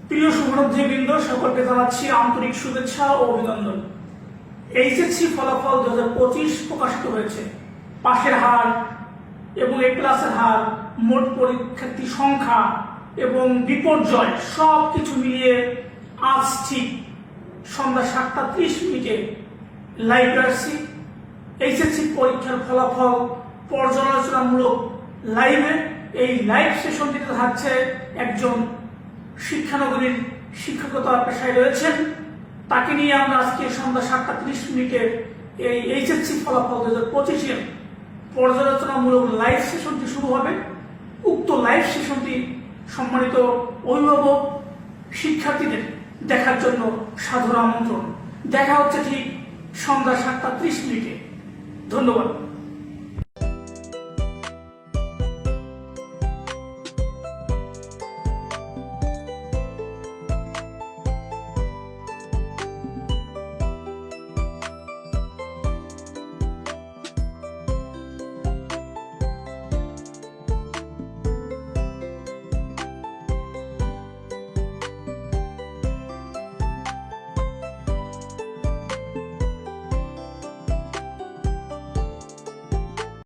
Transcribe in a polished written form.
প্রিয় শুভানুধ্যায়ীবৃন্দ, সকলকে জানাচ্ছি আন্তরিক শুভেচ্ছা ও অভিনন্দন। এইচএসসি ফলাফল 2025 প্রকাশিত হয়েছে। পাশের হার এবং এ প্লাসের হার, মোট পরীক্ষার্থী সংখ্যা এবং বিপর্যয় সবকিছু মিলিয়ে আজ ঠিক সন্ধ্যা 7:30 লাইভে আসছি। এইচএসসি পরীক্ষার ফলাফল পর্যালোচনামূলক লাইভে। এই লাইভ সেশনটিতে থাকছে একজন শিক্ষানগরীর শিক্ষকতার পেশায় রয়েছেন, তাকে নিয়ে আমরা আজকে সন্ধ্যা 7:30 এই এইচএসসি ফলাফল 2025 পর্যালোচনামূলক লাইভ সেশনটি শুরু হবে। উক্ত লাইভ সেশনটি সম্মানিত অভিভাবক শিক্ষার্থীদের দেখার জন্য সাদর আমন্ত্রণ। দেখা হচ্ছে ঠিক সন্ধ্যা 7:30। ধন্যবাদ।